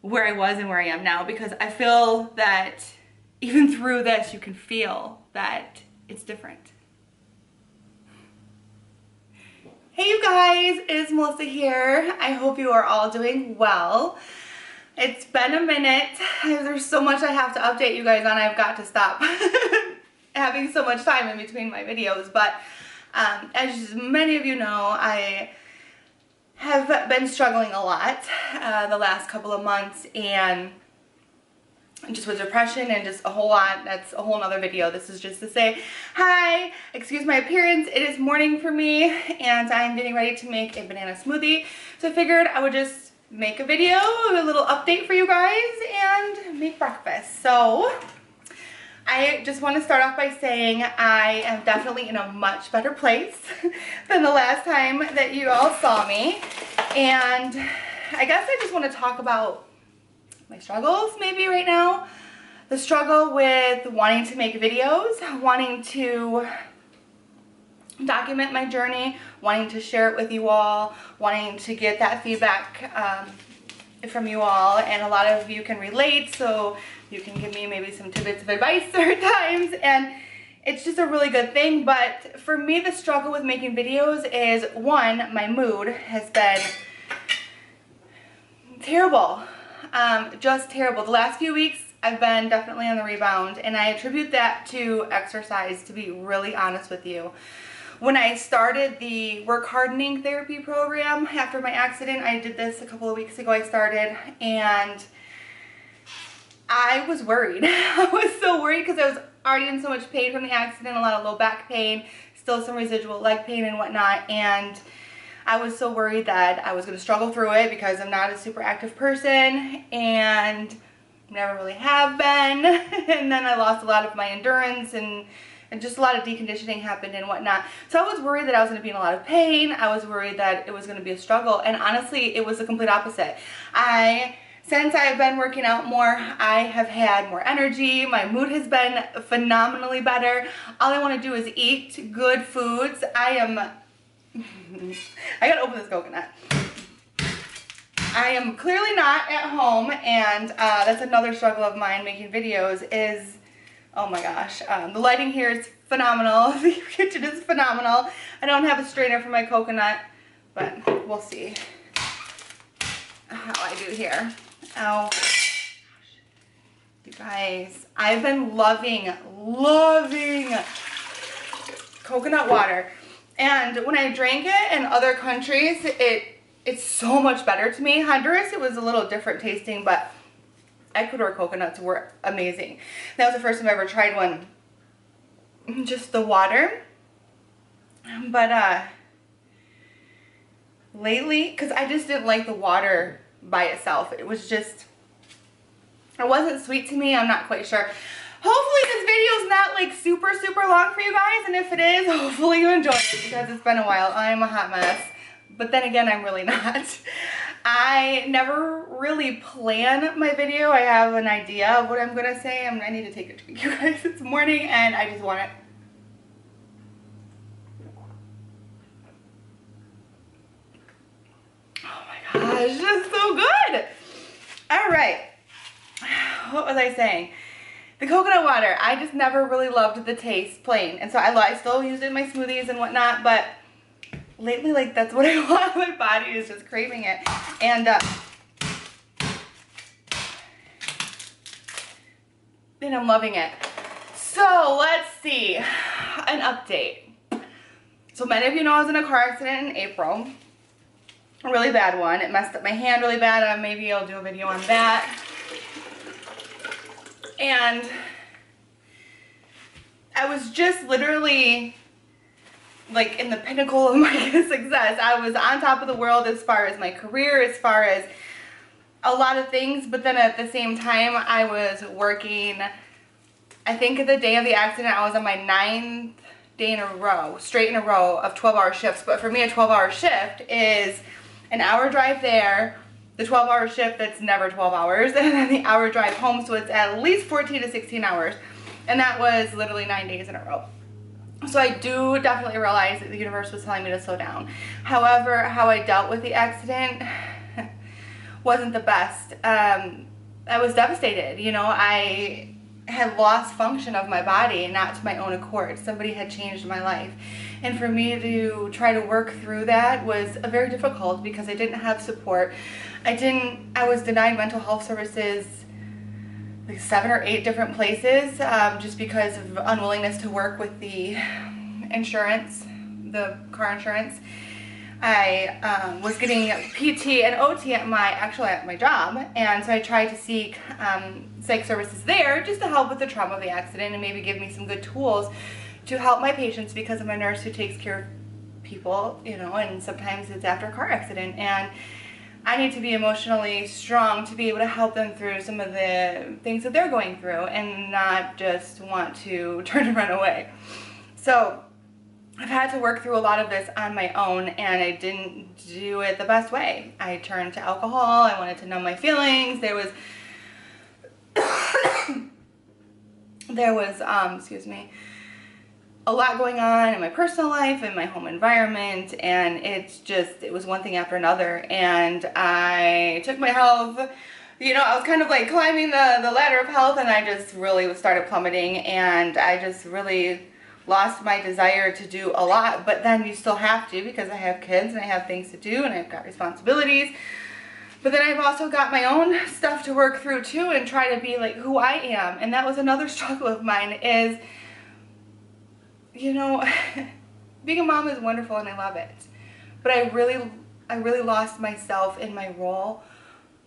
where I was and where I am now, because I feel that even through this, you can feel that it's different. Hey you guys, it is Melissa here. I hope you are all doing well. It's been a minute. There's so much I have to update you guys on. I've got to stop having so much time in between my videos, but as many of you know, I have been struggling a lot the last couple of months, and just with depression and just a whole lot. That's a whole nother video. This is just to say hi, excuse my appearance. It is morning for me and I'm getting ready to make a banana smoothie, so I figured I would just make a video, a little update for you guys, and make breakfast. So I just want to start off by saying I am definitely in a much better place than the last time that you all saw me, and I guess I just want to talk about my struggles maybe right now. The struggle with wanting to make videos, wanting to document my journey, wanting to share it with you all, wanting to get that feedback from you all, and a lot of you can relate, so you can give me maybe some tidbits of advice certain times, and it's just a really good thing. But for me, the struggle with making videos is, one, my mood has been terrible. Just terrible. The last few weeks I've been definitely on the rebound, and I attribute that to exercise, to be really honest with you. When I started the work hardening therapy program after my accident, I did this a couple of weeks ago, I started, and I was worried. I was so worried because I was already in so much pain from the accident, a lot of low back pain, still some residual leg pain and whatnot, and I was so worried that I was going to struggle through it because I'm not a super active person and never really have been. And then I lost a lot of my endurance, and just a lot of deconditioning happened and whatnot. So I was worried that I was going to be in a lot of pain. I was worried that it was going to be a struggle. And honestly, it was the complete opposite. Since I've been working out more, I have had more energy. My mood has been phenomenally better. All I want to do is eat good foods. I gotta open this coconut. I am clearly not at home, and that's another struggle of mine making videos is, oh my gosh, the lighting here is phenomenal. The kitchen is phenomenal. I don't have a strainer for my coconut, but we'll see how I do here. Oh, you guys, I've been loving coconut water. And when I drank it in other countries, it's so much better to me. Honduras, it was a little different tasting, but Ecuador coconuts were amazing. That was the first time I ever tried one. Just the water. But lately, because I just didn't like the water by itself. It wasn't sweet to me. I'm not quite sure. Hopefully this video is not like super long for you guys, and if it is, hopefully you enjoy it because it's been a while. I'm a hot mess, but then again, I'm really not. I never really plan my video. I have an idea of what I'm gonna say. I need to take a drink, you guys. It's morning and I just want it. Oh my gosh, it's so good. All right, what was I saying? The coconut water, I just never really loved the taste plain, and so I still use it in my smoothies and whatnot, but lately, like, that's what I want. My body is just craving it, and I'm loving it. So let's see, an update. So many of you know I was in a car accident in April, a really bad one. It messed up my hand really bad. Maybe I'll do a video on that. And I was just literally like in the pinnacle of my success. I was on top of the world as far as my career, as far as a lot of things, but then at the same time I was working. I think the day of the accident I was on my 9th day in a row, straight in a row of 12-hour shifts. But for me, a 12-hour shift is an hour drive there, the 12-hour shift that's never 12 hours, and then the hour drive home, so it's at least 14 to 16 hours. And that was literally 9 days in a row. So I do definitely realize that the universe was telling me to slow down. However, how I dealt with the accident wasn't the best. I was devastated. You know, I had lost function of my body, not to my own accord. Somebody had changed my life. And for me to try to work through that was very difficult because I didn't have support. I was denied mental health services like 7 or 8 different places just because of unwillingness to work with the insurance, the car insurance. I was getting PT and OT at my job, and so I tried to seek psych services there just to help with the trauma of the accident and maybe give me some good tools to help my patients, because I'm a nurse who takes care of people, you know, and sometimes it's after a car accident, and I need to be emotionally strong to be able to help them through some of the things that they're going through and not just want to turn and run away. So I've had to work through a lot of this on my own, and I didn't do it the best way. I turned to alcohol. I wanted to numb my feelings. There was excuse me, a lot going on in my personal life, in my home environment, and it was one thing after another, and I took my health, you know, I was kind of like climbing the ladder of health, and I just really started plummeting, and I just really lost my desire to do a lot. But then you still have to, because I have kids and I have things to do and I've got responsibilities. But then I've also got my own stuff to work through too, and try to be like who I am. And that was another struggle of mine is, you know, being a mom is wonderful and I love it. But I really lost myself in my role.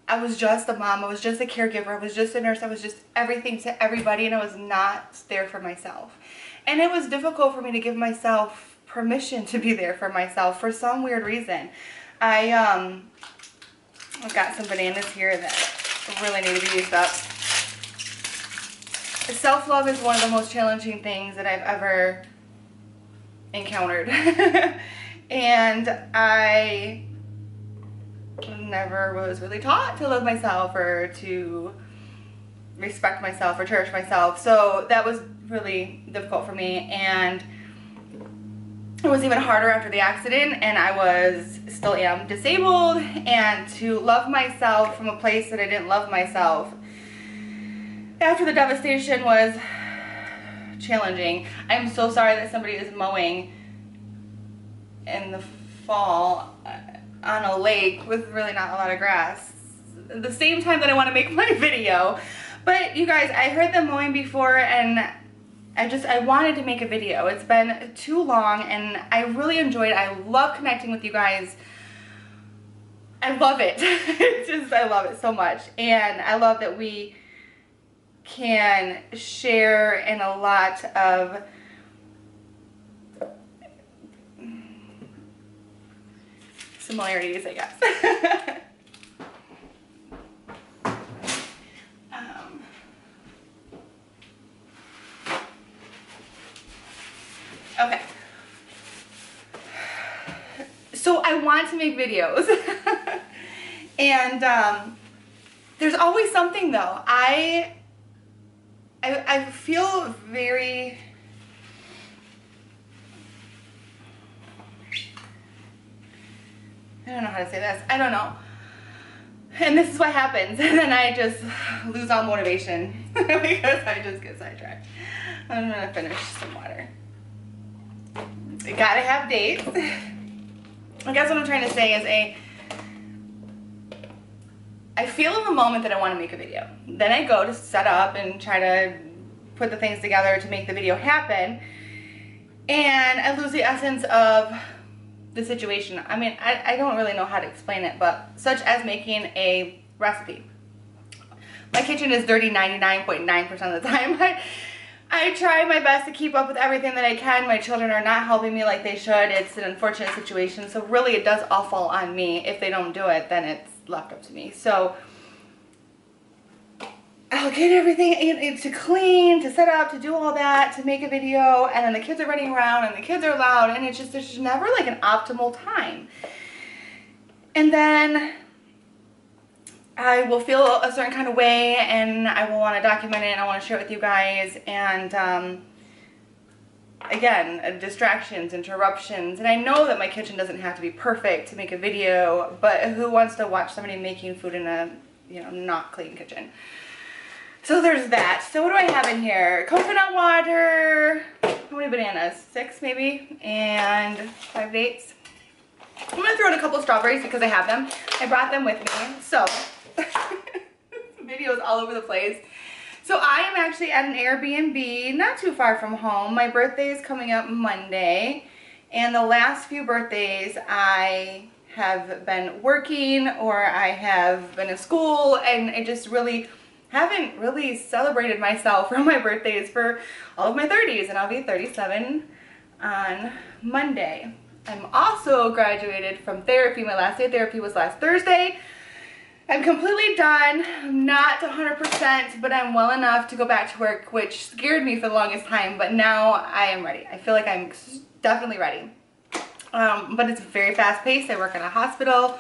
I was just a mom, I was just a caregiver, I was just a nurse, I was just everything to everybody, and I was not there for myself. And it was difficult for me to give myself permission to be there for myself for some weird reason. I've got some bananas here that really need to be used up. Self-love is one of the most challenging things that I've ever encountered. And I never was really taught to love myself or to respect myself or cherish myself. So that was really difficult for me, and it was even harder after the accident, and I still am disabled, and to love myself from a place that I didn't love myself after the devastation was challenging. I'm so sorry that somebody is mowing in the fall on a lake with really not a lot of grass at the same time that I want to make my video. But you guys, I heard them mowing before, and I wanted to make a video. It's been too long, and I really enjoyed it. I love connecting with you guys. I love it. I love it so much. And I love that we can share in a lot of similarities, I guess. Okay. So I want to make videos. And there's always something though. I feel very I don't know how to say this. I don't know. And this is what happens. And then I just lose all motivation because I just get sidetracked. I'm gonna finish some water. You gotta have dates. I guess what I'm trying to say is I feel in the moment that I want to make a video. Then I go to set up and try to put the things together to make the video happen. And I lose the essence of the situation. I mean, I don't really know how to explain it, but such as making a recipe. My kitchen is dirty 99.9% of the time. I try my best to keep up with everything that I can. My children are not helping me like they should. It's an unfortunate situation. So really it does all fall on me. If they don't do it, then it's left up to me. So I'll get everything to clean, to set up, to do all that, to make a video, and then the kids are running around and the kids are loud, and it's just, there's just never like an optimal time. And then I will feel a certain kind of way, and I will want to document it, and I want to share it with you guys, and again, distractions, interruptions, and I know that my kitchen doesn't have to be perfect to make a video, but who wants to watch somebody making food in a, you know, not clean kitchen? So there's that. So what do I have in here? Coconut water, how many bananas? 6 maybe, and 5 dates. I'm gonna throw in a couple strawberries because I have them. I brought them with me, so videos all over the place. So I am actually at an Airbnb not too far from home. My birthday is coming up Monday, and the last few birthdays I have been working or I have been in school, and I just really haven't really celebrated myself for my birthdays for all of my 30s, and I'll be 37 on Monday. I'm also graduated from therapy. My last day of therapy was last Thursday. I'm completely done. I'm not 100%, but I'm well enough to go back to work, which scared me for the longest time, but now I am ready. I feel like I'm definitely ready. But it's very fast paced. I work in a hospital.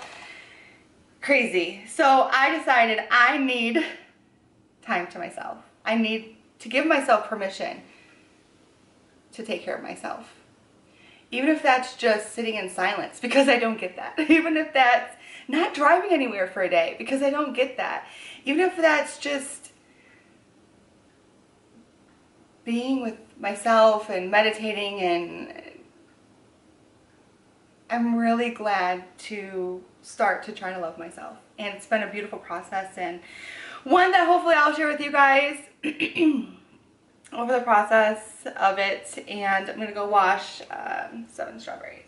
Crazy. So I decided I need time to myself. I need to give myself permission to take care of myself. Even if that's just sitting in silence, because I don't get that. Even if that's not driving anywhere for a day, because I don't get that. Even if that's just being with myself and meditating, and I'm really glad to start to try to love myself. And it's been a beautiful process, and one that hopefully I'll share with you guys over the process of it. And I'm gonna go wash 7 strawberries.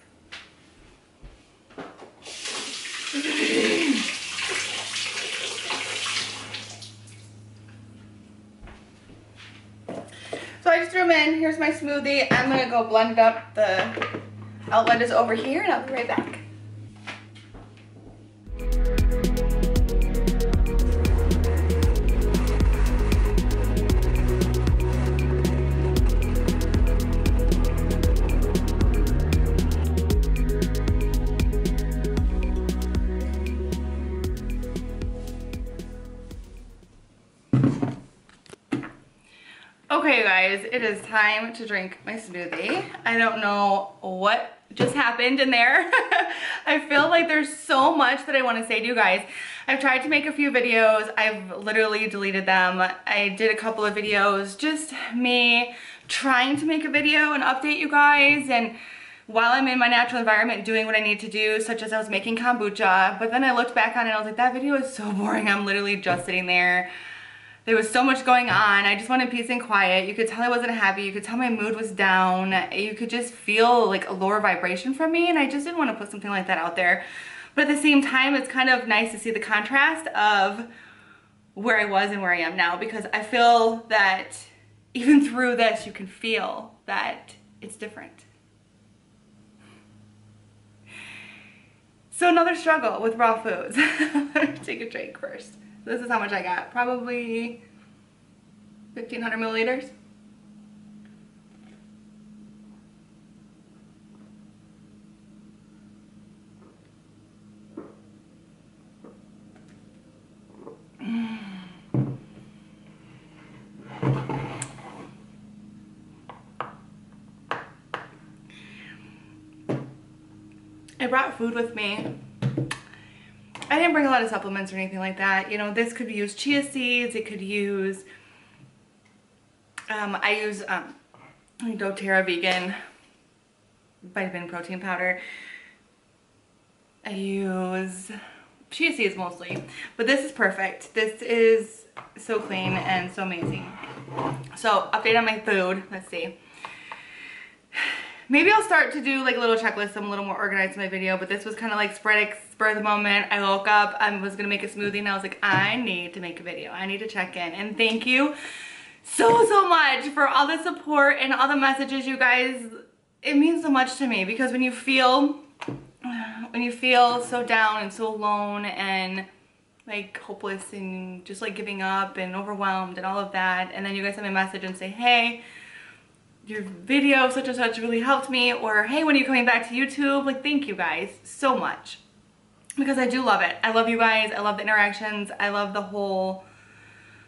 So I just threw them in. Here's my smoothie. I'm gonna go blend it up. The outlet is over here, and I'll be right back. Okay guys, it is time to drink my smoothie. I don't know what just happened in there. I feel like there's so much that I want to say to you guys. I've tried to make a few videos. I've literally deleted them. I did a couple of videos, just me trying to make a video and update you guys, and while I'm in my natural environment doing what I need to do, such as I was making kombucha. But then I looked back on it and I was like, that video is so boring. I'm literally just sitting there. There was so much going on. I just wanted peace and quiet. You could tell I wasn't happy. You could tell my mood was down. You could just feel like a lower vibration from me, and I just didn't want to put something like that out there. But at the same time, it's kind of nice to see the contrast of where I was and where I am now, because I feel that even through this, you can feel that it's different. So another struggle with raw foods. Let me take a drink first. This is how much I got. Probably 1,500 milliliters. I brought food with me. I didn't bring a lot of supplements or anything like that. You know, this could use chia seeds. It could use, I use doTERRA vegan vitamin protein powder. I use chia seeds mostly, but this is perfect. This is so clean and so amazing. So update on my food. Let's see. Maybe I'll start to do like a little checklist. I'm a little more organized in my video, but this was kind of like spur of the moment. I woke up, I was gonna make a smoothie, and I was like, I need to make a video. I need to check in. And thank you so much for all the support and all the messages, you guys. It means so much to me, because when you feel so down and so alone and like hopeless and just like giving up and overwhelmed and all of that, and then you guys send me a message and say, hey, your video such and such really helped me, or hey, when are you coming back to YouTube? Like, thank you guys so much, because I do love it. I love you guys. I love the interactions. I love the whole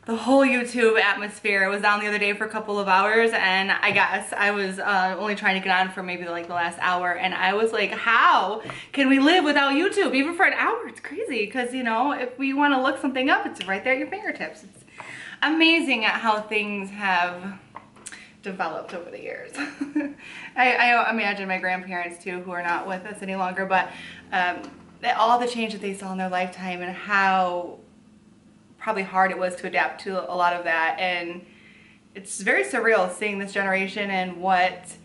the whole YouTube atmosphere. I was on the other day for a couple of hours, and I guess I was only trying to get on for maybe like the last hour, and I was like, how can we live without YouTube even for an hour? It's crazy, because you know, if we want to look something up, it's right there at your fingertips. It's amazing at how things have developed over the years. I imagine my grandparents too, who are not with us any longer, but all the change that they saw in their lifetime and how probably hard it was to adapt to a lot of that. And it's very surreal seeing this generation and what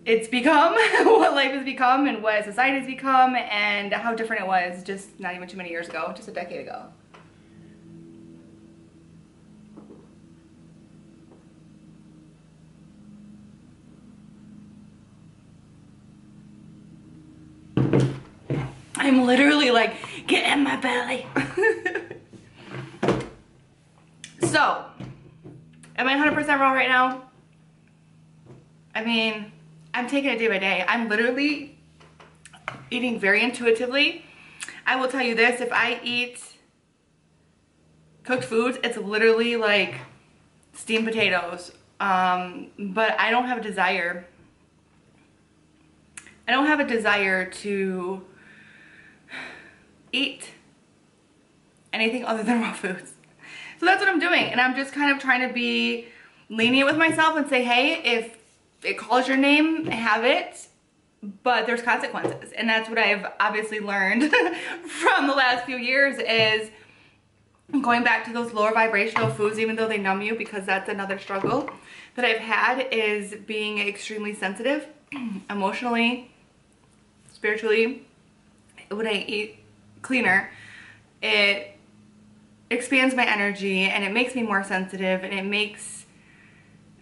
it's become, what life has become and what society has become, and how different it was just not even too many years ago, just a decade ago. I'm literally like, get in my belly. So, am I 100% raw right now? I mean, I'm taking it day by day. I'm literally eating very intuitively. I will tell you this, if I eat cooked foods, it's literally like steamed potatoes. But I don't have a desire. I don't have a desire to eat anything other than raw foods. So that's what I'm doing, and I'm just kind of trying to be lenient with myself and say, hey, if it calls your name, have it, but there's consequences. And that's what I've obviously learned from the last few years, is going back to those lower vibrational foods, even though they numb you, because that's another struggle that I've had, is being extremely sensitive emotionally, spiritually. When I eat cleaner, it expands my energy and it makes me more sensitive, and it makes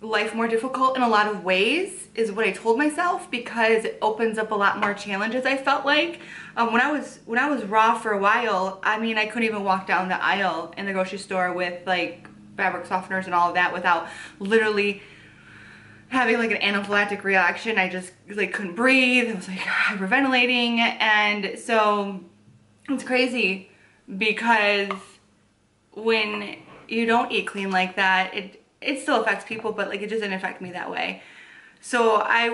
life more difficult in a lot of ways, is what I told myself, because it opens up a lot more challenges. I felt like when I was raw for a while, I mean, I couldn't even walk down the aisle in the grocery store with like fabric softeners and all of that without literally having like an anaphylactic reaction. I just like couldn't breathe. I was like hyperventilating, and so it's crazy because when you don't eat clean like that, it still affects people, but like it just didn't affect me that way. So I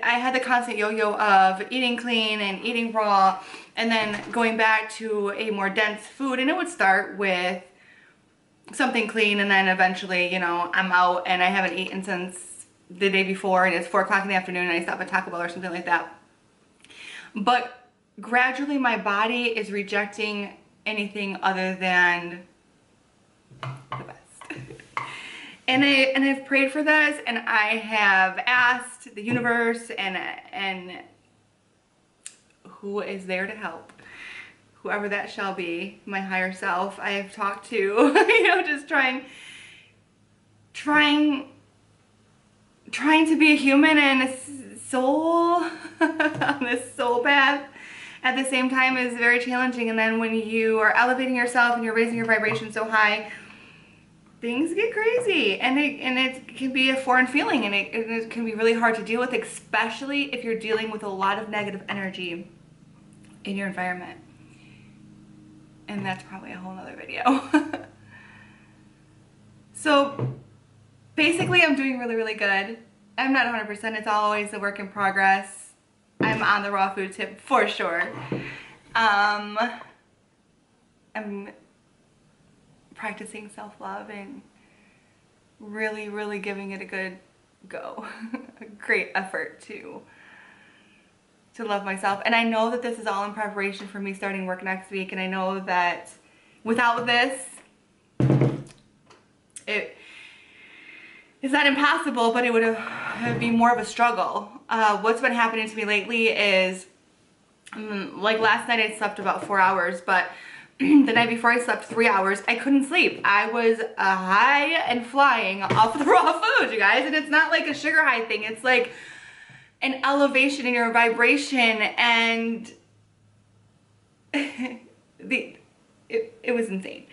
had the constant yo-yo of eating clean and eating raw, and then going back to a more dense food, and it would start with something clean, and then eventually, you know, I'm out and I haven't eaten since the day before, and it's 4 o'clock in the afternoon, and I stop at Taco Bell or something like that. But gradually my body is rejecting anything other than the best. And I've prayed for this, and I have asked the universe and who is there to help, whoever that shall be, my higher self, I have talked to, you know, just trying to be a human and a soul on this soul path at the same time is very challenging. And then when you are elevating yourself and you're raising your vibration so high, things get crazy, and it can be a foreign feeling, and it can be really hard to deal with, especially if you're dealing with a lot of negative energy in your environment. And that's probably a whole nother video. So basically I'm doing really, really good. I'm not 100%, it's always a work in progress. I'm on the raw food tip for sure. I'm practicing self-love and really, really giving it a good go. A great effort to love myself. And I know that this is all in preparation for me starting work next week, and I know that without this, it's not impossible, but it would be more of a struggle. What's been happening to me lately is, like last night I slept about 4 hours, but the night before I slept 3 hours. I couldn't sleep. I was high and flying off the raw food, you guys, and it's not like a sugar high thing. It's like an elevation in your vibration, and it was insane.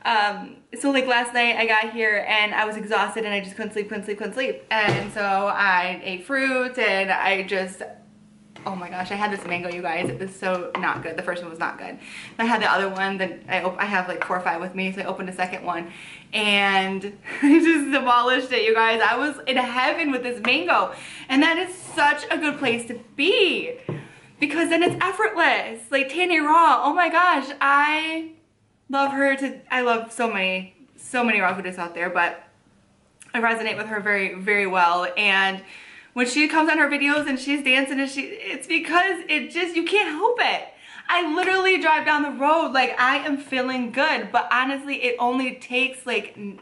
So like last night I got here and I was exhausted and I just couldn't sleep. And so I ate fruit and I just oh my gosh, I had this mango, you guys. It was so not good. The first one was not good. I had the other one, then I have like 4 or 5 with me, so I opened a second one and I just demolished it, you guys. I was in heaven with this mango, and that is such a good place to be because then it's effortless. Like Tanny Raw, oh my gosh, I love her I love so many raw foodists out there, but I resonate with her very, very well. And when she comes on her videos and she's dancing, and it's because you can't help it. I literally drive down the road like I am feeling good, but honestly, it only takes it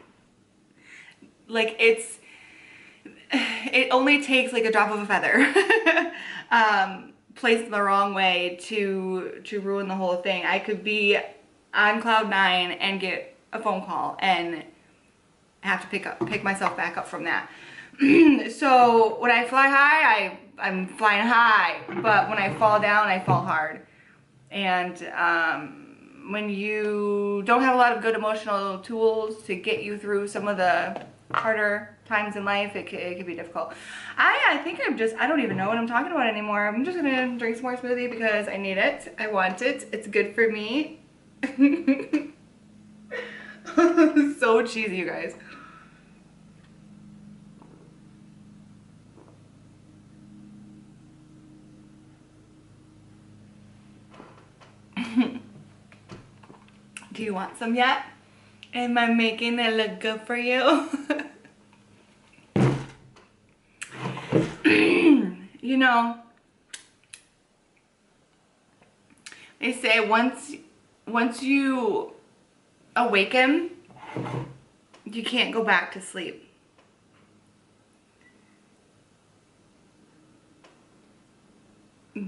only takes like a drop of a feather placed the wrong way to ruin the whole thing. I could be on cloud 9 and get a phone call and have to pick myself back up from that. So when I fly high, I'm flying high, but when I fall down, I fall hard. And when you don't have a lot of good emotional tools to get you through some of the harder times in life, it can be difficult. I think I don't even know what I'm talking about anymore. I'm just gonna drink some more smoothie because I need it. I want it. It's good for me. So cheesy, you guys. Do you want some yet? Am I making it look good for you? You know, they say once you awaken, you can't go back to sleep.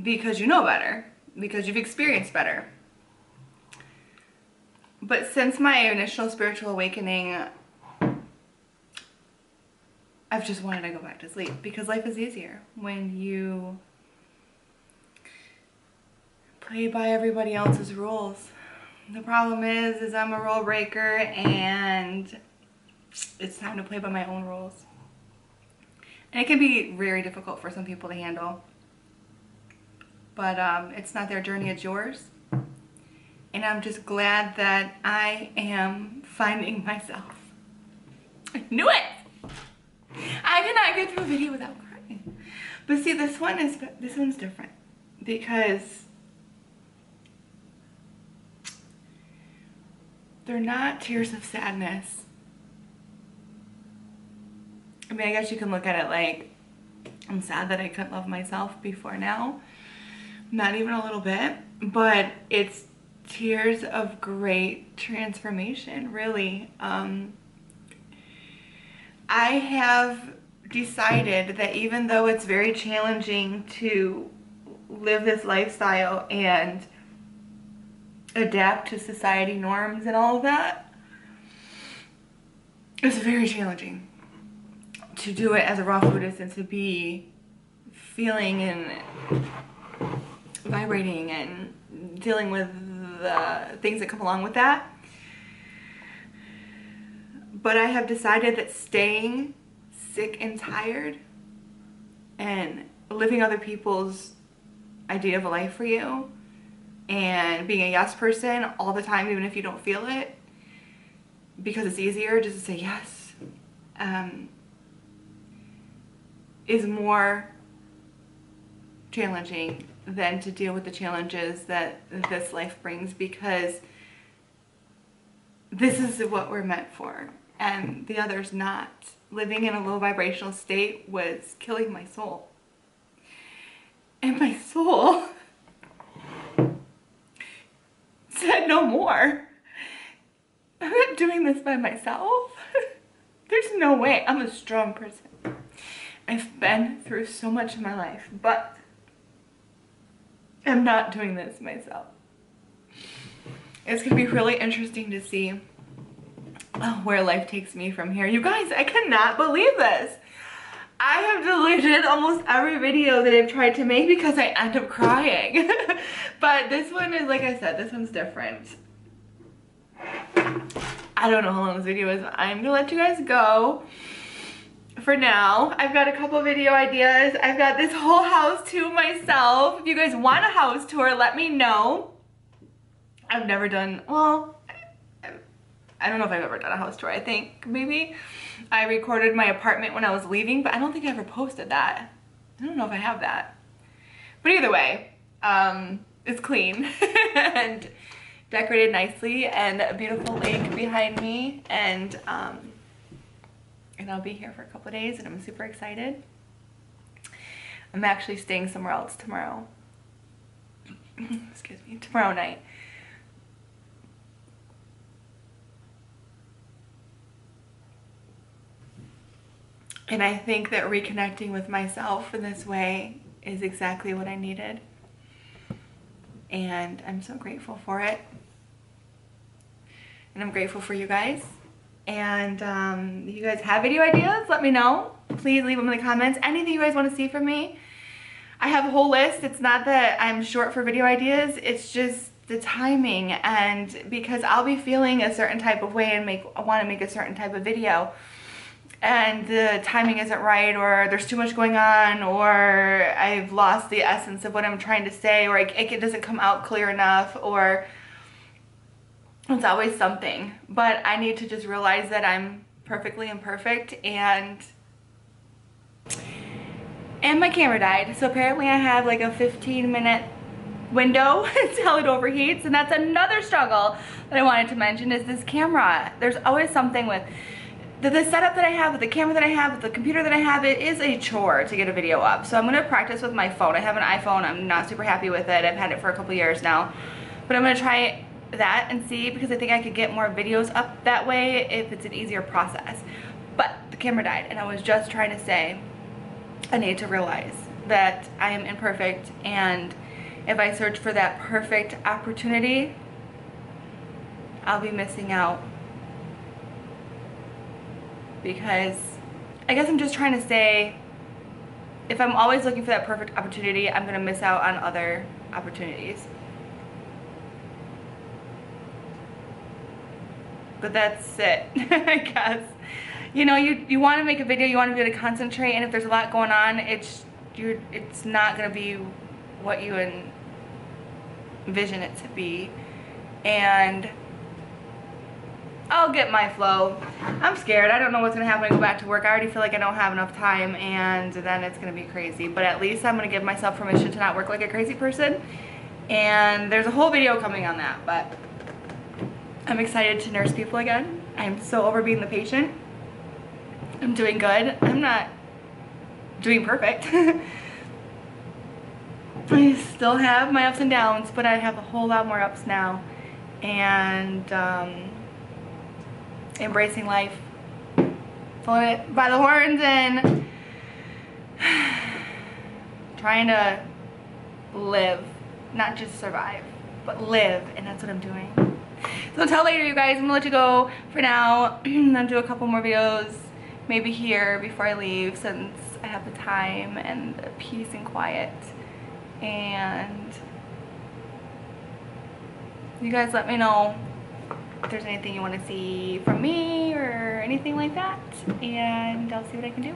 Because you know better, because you've experienced better. But since my initial spiritual awakening, I've just wanted to go back to sleep because life is easier when you play by everybody else's rules. The problem is I'm a rule breaker and it's time to play by my own rules. And it can be very difficult for some people to handle. But it's not their journey, it's yours. And I'm just glad that I am finding myself. I knew it! I cannot get through a video without crying. But see, this one's different because they're not tears of sadness. I mean, I guess you can look at it like, I'm sad that I couldn't love myself before now. Not even a little bit, but it's tears of great transformation, really. I have decided that even though it's very challenging to live this lifestyle and adapt to society norms and all of that, it's very challenging to do it as a raw foodist and to be feeling and vibrating and dealing with the things that come along with that. But I have decided that staying sick and tired and living other people's idea of a life for you and being a yes person all the time, even if you don't feel it, because it's easier just to say yes, is more challenging than to deal with the challenges that this life brings, because this is what we're meant for and the other's not. Living in a low vibrational state was killing my soul. And my soul said no more. I'm not doing this by myself. There's no way. I'm a strong person. I've been through so much in my life, but I'm not doing this myself. It's gonna be really interesting to see where life takes me from here. You guys, I cannot believe this. I have deleted almost every video that I've tried to make because I end up crying. But this one is, like I said, this one's different. I don't know how long this video is. I'm gonna let you guys go. for now. I've got a couple video ideas. I've got this whole house to myself. If you guys want a house tour, let me know. I've never done, well, I don't know if I've ever done a house tour. I think maybe I recorded my apartment when I was leaving, but I don't think I ever posted that. I don't know if I have that. But either way, it's clean and decorated nicely, and a beautiful lake behind me, and I'll be here for a couple of days, and I'm super excited. I'm actually staying somewhere else tomorrow. Excuse me, tomorrow night. And I think that reconnecting with myself in this way is exactly what I needed. And I'm so grateful for it. And I'm grateful for you guys. And if you guys have video ideas, let me know. Please leave them in the comments. Anything you guys want to see from me. I have a whole list. It's not that I'm short for video ideas. It's just the timing. And because I'll be feeling a certain type of way and I want to make a certain type of video, and the timing isn't right, or there's too much going on, or I've lost the essence of what I'm trying to say, or it doesn't come out clear enough, or it's always something. But I need to just realize that I'm perfectly imperfect, and my camera died. So apparently I have like a 15-minute window until it overheats, and that's another struggle that I wanted to mention, is this camera. There's always something with the setup that I have, with the camera that I have, with the computer that I have. It is a chore to get a video up. So I'm going to practice with my phone. I have an iPhone. I'm not super happy with it. I've had it for a couple years now. But I'm going to try that and see, because I think I could get more videos up that way if it's an easier process. But the camera died, and I was just trying to say I need to realize that I am imperfect, and if I search for that perfect opportunity, I'll be missing out. Because I guess I'm just trying to say, if I'm always looking for that perfect opportunity, I'm gonna miss out on other opportunities. But that's it, I guess. You know, you want to make a video, you want to be able to concentrate, and if there's a lot going on, it's not gonna be what you envision it to be. And I'll get my flow. I'm scared. I don't know what's gonna happen when I go back to work. I already feel like I don't have enough time, and then it's gonna be crazy. But at least I'm gonna give myself permission to not work like a crazy person. And there's a whole video coming on that, but I'm excited to nurse people again. I'm so over being the patient. I'm doing good. I'm not doing perfect. I still have my ups and downs, but I have a whole lot more ups now. And embracing life, pulling it by the horns, and trying to live, not just survive, but live. And that's what I'm doing. So until later, you guys, I'm gonna let you go for now. I'm gonna do a couple more videos maybe here before I leave, since I have the time and the peace and quiet. And you guys let me know if there's anything you want to see from me or anything like that, and I'll see what I can do.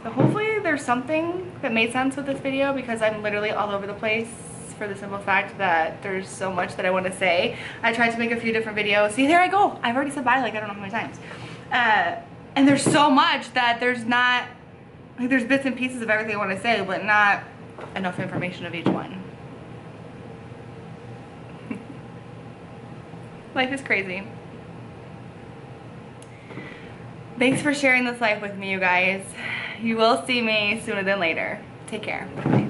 So hopefully there's something that made sense with this video, because I'm literally all over the place for the simple fact that there's so much that I want to say. I tried to make a few different videos. See, there I go. I've already said bye like I don't know how many times. And there's so much that there's not, like, there's bits and pieces of everything I want to say, but not enough information of each one. Life is crazy. Thanks for sharing this life with me, you guys. You will see me sooner than later. Take care. Bye.